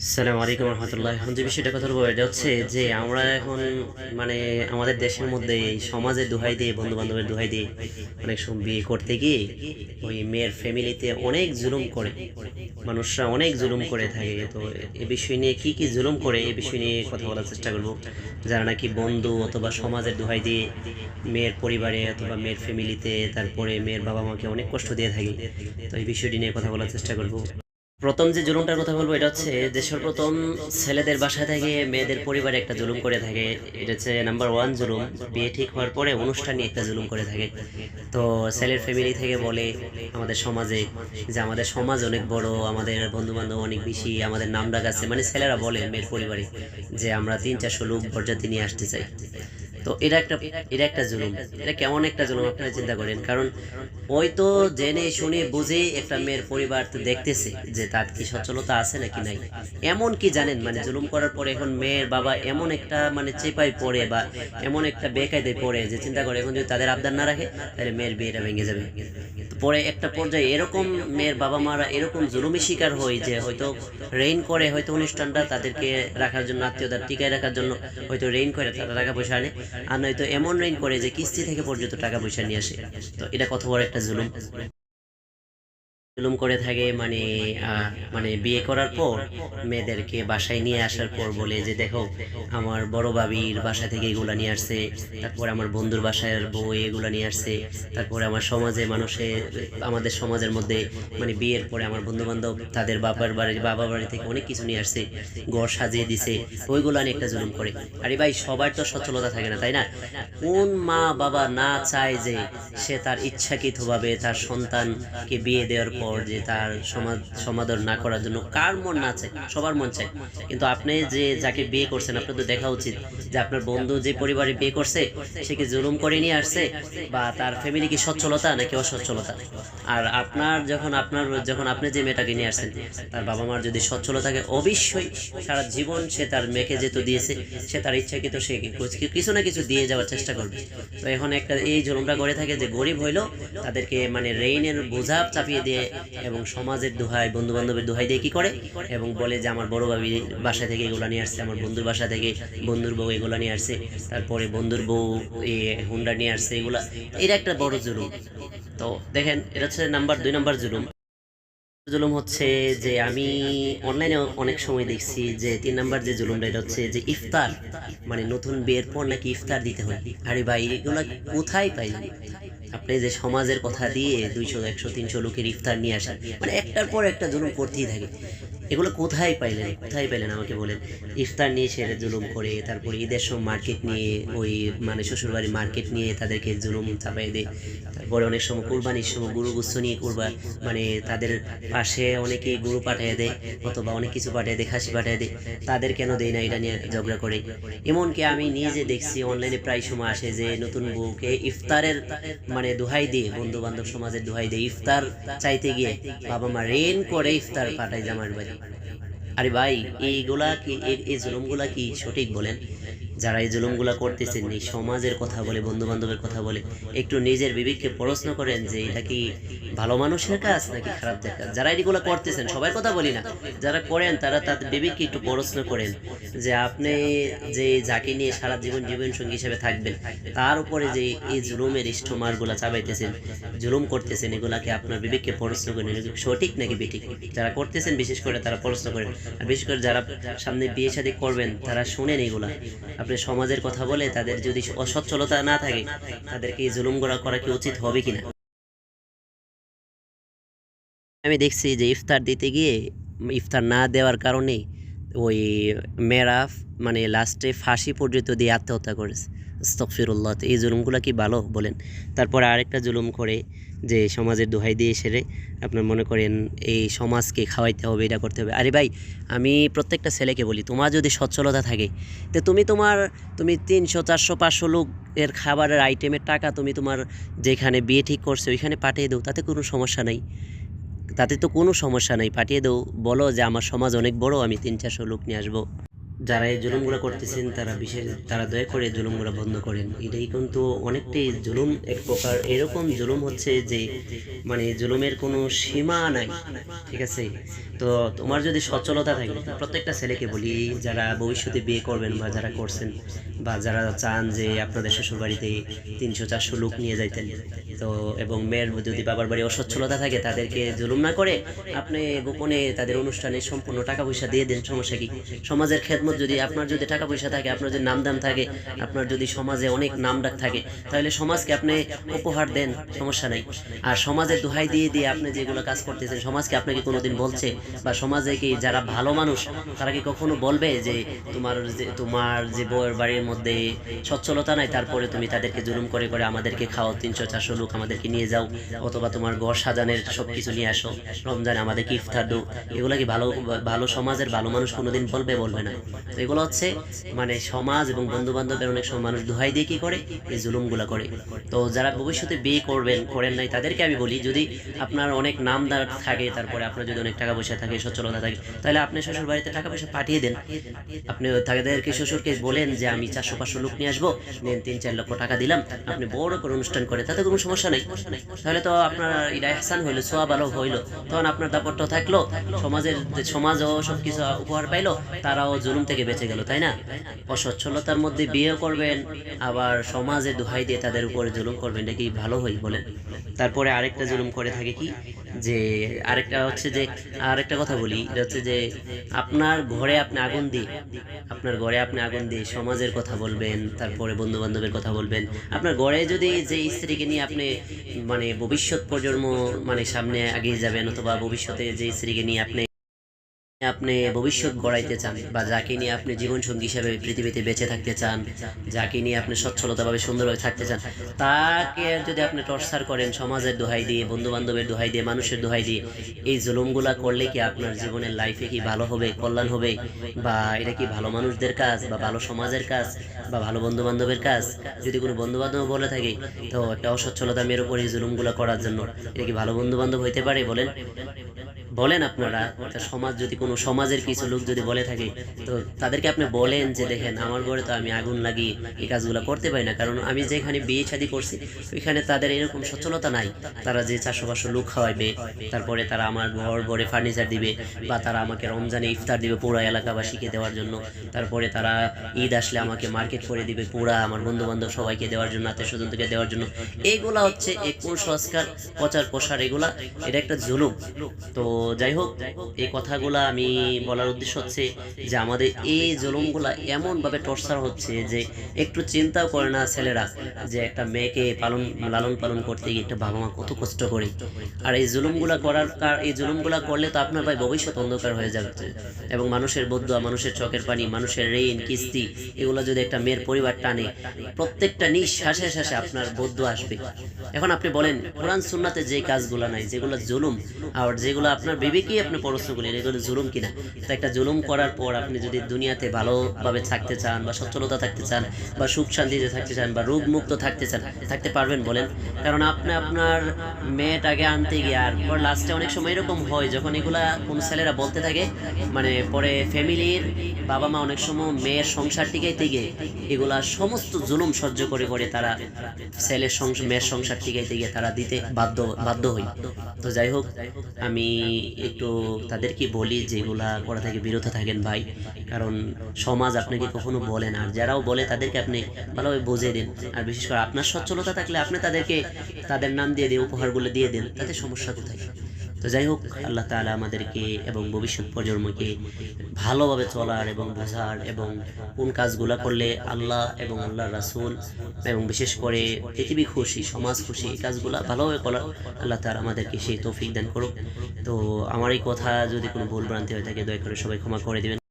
আসসালামু আলাইকুম রহমতুল্লাহ। এখন যে বিষয়টা কথা বলবো এটা হচ্ছে যে আমরা এখন মানে আমাদের দেশের মধ্যে এই সমাজের দোহাই দিয়ে, বন্ধু বান্ধবের দোহাই দিয়ে অনেক সময় বিয়ে করতে গিয়ে ওই মেয়ের ফ্যামিলিতে অনেক জুলুম করে, মানুষরা অনেক জুলুম করে থাকে। তো এ বিষয় নিয়ে কি কি জুলুম করে এই বিষয় নিয়ে কথা বলার চেষ্টা করব। যারা নাকি বন্ধু অথবা সমাজের দোহাই দিয়ে মেয়ের পরিবারে অথবা মেয়ের ফ্যামিলিতে, তারপরে মেয়ের বাবা মাকে অনেক কষ্ট দিয়ে থাকে, তো এই বিষয়টি নিয়ে কথা বলার চেষ্টা করব। প্রথম যে জুলুমটার কথা বলবো এটা হচ্ছে যে সর্বপ্রথম ছেলেদের বাসা থেকে মেয়েদের পরিবারে একটা জুলুম করে থাকে। এটা হচ্ছে নাম্বার ওয়ান জুলুম। বিয়ে ঠিক হওয়ার পরে অনুষ্ঠান নিয়ে একটা জুলুম করে থাকে। তো ছেলের ফ্যামিলি থেকে বলে আমাদের সমাজে যে আমাদের সমাজ অনেক বড়, আমাদের বন্ধু বান্ধব অনেক বেশি, আমাদের নাম ডাক আছে, মানে ছেলেরা বলে মেয়ের পরিবারে যে আমরা 300-400 লোক বরযাত্রী নিয়ে আসতে চাই। তো এটা একটা জুলুম। এটা কেমন একটা জুলুম আপনারা চিন্তা করেন। কারণ ওই তো জেনে শুনে বুঝে একটা মেয়ের পরিবার তো দেখতেছে যে তার কি সচ্ছলতা আছে নাকি নাই। এমন কি জানেন, মানে জুলুম করার পরে এখন মেয়ের বাবা এমন একটা মানে চেপাই পড়ে বা এমন একটা বেকায়দায় পড়ে যে চিন্তা করে এখন যদি তাদের আবদার না রাখে তাহলে মেয়ের বিয়েটা ভেঙে যাবে। তো পরে একটা পর্যায়ে এরকম মেয়ের বাবা মারা এরকম জুলুমি শিকার হয় যে হয়তো রেইন করে, হয়তো অনুষ্ঠানটা তাদেরকে রাখার জন্য, আত্মীয়তা টিকায় রাখার জন্য হয়তো রেইন করে তারা টাকা পয়সা আনে, আর নয়তো এমন রেইন করে যে কিস্তি থেকে পর্যন্ত টাকা পয়সা নিয়ে আসে। তো এটা কত বড় একটা জুলুম। জুলুম করে থাকে মানে মানে বিয়ে করার পর মেয়েদেরকে বাসায় নিয়ে আসার পর বলে যে দেখো আমার বড় ভাবির বাসা থেকে এগুলা নিয়ে আসছে, তারপরে আমার বন্ধুর বাসায় বউ এগুলা নিয়ে আসছে, তারপরে আমার সমাজে মানুষের, আমাদের সমাজের মধ্যে মানে বিয়ের পরে আমার বন্ধু বান্ধব তাদের বাবা বাড়ি থেকে অনেক কিছু নিয়ে আসছে, ঘর সাজিয়ে দিছে, ওইগুলা নিয়ে একটা জুলুম করে। আরে ভাই, সবার তো সচ্ছলতা থাকে না, তাই না? কোন মা বাবা না চায় যে সে তার ইচ্ছাকৃতভাবে তার সন্তানকে বিয়ে দেওয়ার পর যে তার সমাদর না করার জন্য কার মন না চায়? সবার মন চায়। কিন্তু আপনি যে যাকে বিয়ে করছেন আপনার তো দেখা উচিত যে আপনার বন্ধু যে পরিবারে বিয়ে করছে সে কি জুলুম করে নিয়ে আসছে, বা তার ফ্যামিলি কি সচ্ছলতা নাকি অসচ্ছলতা। আর যখন আপনি যে মেয়েটাকে নিয়ে আসছেন তার বাবা মার যদি সচ্ছলতা থাকে, অবশ্যই সারা জীবন সে তার মেয়েকে যেহেতু দিয়েছে সে তার ইচ্ছাকৃত সে কিছু না কিছু দিয়ে যাওয়ার চেষ্টা করবে। তো এখন একটা এই জুলুমটা করে থাকে যে গরিব হইলেও তাদেরকে মানে রেইনের বোঝা চাপিয়ে দিয়ে এবং সমাজের দোহাই, বন্ধু বান্ধবের দোহাই দিয়ে কি করে এবং বলে যে আমার বড় ভাবি বাসা থেকে এগুলো নিয়ে আসছে, আমার বন্ধুর বাসা থেকে বন্ধুর বউ এগুলো নিয়ে আসছে, তারপরে বন্ধুর বউ হুন্ডা নিয়ে আসছে, এগুলা। এটা একটা বড় জুলুম। তো দেখেন, এটা হচ্ছে নাম্বার 2 নাম্বার জুলুম। জুলুম হচ্ছে যে আমি অনলাইনে অনেক সময় দেখছি যে 3 নাম্বার যে জুলুমটা এটা হচ্ছে যে ইফতার, মানে নতুন বিয়ের পর নাকি ইফতার দিতে হয়। আরে ভাই, এগুলা কোথায় পাইলেন? আপনি যে সমাজের কথা দিয়ে 200, 100, 300 লোকের ইফতার নিয়ে আসেন, মানে একটার পর একটা জুলুম করতেই থাকে। এগুলো কোথায় পাইলেন, কোথায় পাইলেন আমাকে বলেন? ইফতার নিয়ে সেরে জুলুম করে, তারপরে ঈদের সময় মার্কেট নিয়ে ওই মানে শ্বশুরবাড়ি মার্কেট নিয়ে তাদেরকে জুলুম চাপাই দেয়। তারপরে অনেক সময় কুরবানির সময় গরু গুচ্ছ নিয়ে মানে তাদের পাশে অনেকে গরু পাঠিয়ে দেয় অথবা অনেক কিছু পাঠিয়ে দেয়, খাসি পাঠিয়ে দেয়, তাদের কেন দেয় না এটা নিয়ে ঝগড়া করে। এমনকি আমি নিজে দেখছি অনলাইনে প্রায় সময় আসে যে নতুন বউকে ইফতারের মানে দোহাই দিয়ে, বন্ধু বান্ধব সমাজের দোহাই দিয়ে ইফতার চাইতে গিয়ে বাবা মা রেন করে ইফতার পাঠায় জামার বাড়ি। আরে ভাই, এইগুলা কি এই জুলুমগুলা কি সঠিক বলেন? যারা এই জুলুমগুলা করতেছেন, এই সমাজের কথা বলে, বন্ধু বান্ধবের কথা বলে, একটু নিজের বিবেককে প্রশ্ন করেন যে এটা কি ভালো মানুষের কাজ নাকি খারাপদের কাজ। যারা এগুলো করতেছেন, সবার কথা বলি না, যারা করেন তারা তাদের বিবেককে একটু প্রশ্ন করেন যে আপনি যে যাকে নিয়ে সারা জীবন জীবন সঙ্গী হিসেবে থাকবেন তার উপরে যে এই জুলুমের ইষ্টমারগুলা চাবাইতেছেন, জুলুম করতেছেন, এগুলাকে আপনার বিবেককে প্রশ্ন করেন সঠিক নাকি বেঠিক। যারা করতেছেন বিশেষ করে তারা প্রশ্ন করেন, আর বিশেষ করে যারা সামনে বিয়ে শাদী করবেন তারা শুনেন এগুলা। আপনি সমাজের কথা বলে তাদের যদি অসচ্ছলতা না থাকে তাদেরকে এই জুলুম করা কি উচিত হবে কিনা? আমি দেখছি যে ইফতার দিতে গিয়ে ইফতার না দেওয়ার কারণে ওই মেয়েরা মানে লাস্টে ফাঁসি পর্যন্ত দিয়ে আত্মহত্যা করেছে। আস্তাগফিরুল্লাহ। তো এই জুলুমগুলো কি ভালো বলেন? তারপরে আরেকটা জুলুম করে যে সমাজের দোহাই দিয়ে সেরে আপনার মনে করেন এই সমাজকে খাওয়াইতে হবে, এটা করতে হবে। আরে ভাই, আমি প্রত্যেকটা ছেলেকে বলি তোমার যদি সচ্ছলতা থাকে তো তুমি 300, 400, 500 লোক এর খাবারের আইটেমের টাকা তুমি তোমার যেখানে বিয়ে ঠিক করছো ওইখানে পাঠিয়ে দাও, তাতে কোনো সমস্যা নাই। তাতে তো কোনো সমস্যা নাই, পাঠিয়ে দাও। বলো যে আমার সমাজ অনেক বড়, আমি 300, 400 লোক নিয়ে আসবো। যারা এই জুলুমগুলো করতেছেন তারা দয়া করে জুলুমগুলো বন্ধ করেন। এটাই কিন্তু অনেকটাই জুলুম, এক প্রকার এরকম জুলুম হচ্ছে যে মানে জুলুমের কোনো সীমা নাই, ঠিক আছে? তো তোমার যদি সচ্ছলতা থাকে, প্রত্যেকটা ছেলেকে বলি যারা ভবিষ্যতে বিয়ে করবেন বা যারা করছেন বা যারা চান যে আপনাদের শ্বশুর বাড়িতে 300-400 লোক নিয়ে যাইতেন, তো এবং মেয়ের যদি বাবার বাড়ি অসচ্ছলতা থাকে তাদেরকে জুলুম না করে আপনি গোপনে তাদের অনুষ্ঠানে সম্পূর্ণ টাকা পয়সা দিয়ে দেন, সমস্যা কি? সমাজের খেদমত, যদি আপনার যদি টাকা পয়সা থাকে, আপনার যদি নামদাম থাকে, আপনার যদি সমাজে অনেক নামডাক থাকে, তাহলে সমাজকে আপনি উপহার দেন, সমস্যা নাই। আর সমাজের দোহাই দিয়ে দিয়ে আপনি যেগুলো কাজ করতেছেন, সমাজকে আপনাকে কোনোদিন বলছে বা সমাজে কি যারা ভালো মানুষ তারা কি কখনো বলবে যে তোমার যে বউয়ের বাড়ির মধ্যে সচ্ছলতা নাই, তারপরে তুমি তাদেরকে জুলুম করে করে আমাদেরকে খাও, 300-400 লোক আমাদেরকে নিয়ে যাও, অথবা তোমার ঘর সাজানের সব কিছু নিয়ে আসো, রমজানে আমাদেরকে ইফতার দো, এগুলো কি ভালো ভালো সমাজের ভালো মানুষ কোনোদিন বলবে? বলবে না। তো এগুলো হচ্ছে মানে সমাজ এবং বন্ধু বান্ধবের অনেক সময় মানুষ দোহাই দিয়ে কি করে, এই জুলুমগুলো করে। তো যারা ভবিষ্যতে বিয়ে করেন নাই তাদেরকে আমি বলি, যদি আপনার অনেক নামদার থাকে, তারপরে আপনার যদি অনেক টাকা পয়সা থাকে, সচ্ছলতা থাকে, তাহলে আপনি শ্বশুর বাড়িতে টাকা পয়সা পাঠিয়ে দেন। আপনি তাদেরকে শ্বশুরকে বলেন যে আমি 400-500 লোক নিয়ে আসবো, দেন 3-4 লক্ষ টাকা দিলাম, আপনি বড় করে অনুষ্ঠান করে, তাতে কোনো সমস্যা নেই। তাহলে তো আপনার এটা ইহসান হইলো, সোয়াব আলো হইলো, তখন আপনার দাপটটা থাকলো, সমাজও সবকিছু উপহার পাইলো, তারাও জুলুম থেকে বেঁচে গেল, তাই না? অসচ্ছলতার মধ্যে বিয়ে করবেন, আবার সমাজে দোহাই দিয়ে তাদের উপরে জুলুম করবেন, এটা কি ভালো হয় বলেন? তারপরে আরেকটা জুলুম করে থাকে কি, যে আরেকটা কথা বলি, এটা হচ্ছে যে আপনার ঘরে আপনি আগুন দিয়ে সমাজের কথা বলবেন, তারপরে বন্ধু বান্ধবের কথা বলবেন। আপনার ঘরে যদি যে স্ত্রীকে নিয়ে আপনি মানে ভবিষ্যৎ প্রজন্ম মানে সামনে এগিয়ে যাবেন, অথবা ভবিষ্যতে যে স্ত্রীকে নিয়ে আপনি আপনি ভবিষ্যৎ গড়াইতে চান, বা যাকে নিয়ে আপনি জীবনসঙ্গী হিসেবে পৃথিবীতে বেঁচে থাকতে চান, যাকে নিয়ে আপনি সচ্ছলতাভাবে সুন্দরভাবে থাকতে চান, তাকে যদি আপনি টর্চার করেন সমাজের দোহাই দিয়ে, বন্ধু বান্ধবের দোহাই দিয়ে, মানুষের দোহাই দিয়ে, এই জুলুমগুলা করলে কি আপনার জীবনের লাইফে কি ভালো হবে, কল্যাণ হবে? বা এটা কি ভালো মানুষদের কাজ, বা ভালো সমাজের কাজ, বা ভালো বন্ধু বান্ধবের কাজ? যদি কোনো বন্ধু বান্ধব বলে থাকে তো একটা অসচ্ছলতা মেয়ের উপর এই জুলুমগুলা করার জন্য, এটা কি ভালো বন্ধু বান্ধব হইতে পারে বলেন? বলেন আপনারা। সমাজ যদি কোনো সমাজের কিছু লোক যদি বলে থাকে, তো তাদেরকে আপনি বলেন যে দেখেন আমার ঘরে তো আমি আগুন লাগিয়ে এই কাজগুলো করতে পারি না, কারণ আমি যেখানে বিয়ে শাদী করছি ওইখানে তাদের এরকম সচ্ছলতা নাই। তারা যে 400-500 লোক খাওয়াইবে, তারপরে তারা আমার ঘরে ফার্নিচার দিবে, বা তারা আমাকে রমজানে ইফতার দিবে পুরা এলাকাবাসীকে দেওয়ার জন্য, তারপরে তারা ঈদ আসলে আমাকে মার্কেট করে দিবে পুরা আমার বন্ধু বান্ধব সবাইকে দেওয়ার জন্য, আত্মীয় স্বজনকে দেওয়ার জন্য। এইগুলা হচ্ছে এই কুসংস্কার প্রচার প্রসার, এগুলা এটা একটা জুলুম। তো যাই হোক, এই কথাগুলা আমি বলার উদ্দেশ্য হচ্ছে যে আমাদের এই জুলুমগুলা এমন ভাবে টর্চার হচ্ছে যে একটু চিন্তাও করে না ছেলেরা, যে একটা মেয়েকে লালন পালন করতে গিয়ে একটা বাবা মা কত কষ্ট করে। আর এই জুলুমগুলা করলে তো আপনার ভাই ভবিষ্যৎ অন্ধকার হয়ে যাবে, এবং মানুষের বদুয়া, মানুষের চোখের পানি, মানুষের ঋণ কিস্তি, এগুলো যদি একটা মেয়ের পরিবার টানে, প্রত্যেকটা নিঃশ্বাসে শ্বাসে আপনার বদুয়া আসবে। এখন আপনি বলেন কোরআন সুন্নাতে যে কাজগুলো নাই, যেগুলো জুলুম, আর যেগুলো আপনার বিবেকেই আপনি প্রশ্ন করলেন এগুলো জুলুম কিনা। তো একটা জুলুম করার পর আপনি যদি দুনিয়াতে ভালোভাবে থাকতে চান, বা সচ্ছলতা থাকতে চান, বা সুখ শান্তিতে থাকতে চান, বা রোগ মুক্ত থাকতে চান, থাকতে পারবেন বলেন? কারণ আপনি আপনার মেয়েটাকে আনতে গিয়ে, আর পর লাস্টে অনেক সময় এরকম হয় যখন এগুলা কোন ছেলেরা বলতে থাকে, মানে পরে ফ্যামিলির বাবা মা অনেক সময় মেয়ের সংসার টিকাইতে গিয়ে এগুলা সমস্ত জুলুম সহ্য করে করে তারা মেয়ের সংসার টিকাইতে গিয়ে তারা দিতে বাধ্য হই। তো যাই হোক, আমি একটু তাদেরকে বলি যে এগুলা করা থেকে বিরত থাকেন ভাই, কারণ সমাজ আপনাকে কখনো বলে না, আর যারাও বলে তাদেরকে আপনি ভালোভাবে বুঝিয়ে দিন। আর বিশেষ করে আপনার সচ্ছলতা থাকলে আপনি তাদেরকে তাদের নাম দিয়ে উপহারগুলো দিয়ে দেন, তাতে সমস্যা কোথায়? তো যাই হোক, আল্লাহ তাআলা আমাদেরকে এবং ভবিষ্যৎ প্রজন্মকে ভালোভাবে চলার এবং বোঝার, এবং কোন কাজগুলো করলে আল্লাহ এবং আল্লাহর রাসূল এবং বিশেষ করে পৃথিবী খুশি, সমাজ খুশি, এই কাজগুলো ভালোভাবে করার আল্লাহ তাআলা আমাদেরকে সেই তৌফিক দান করুক। তো আমার এই কথা যদি কোনো ভুল ভ্রান্তি হয়ে থাকে দয়া করে সবাই ক্ষমা করে দিবেন।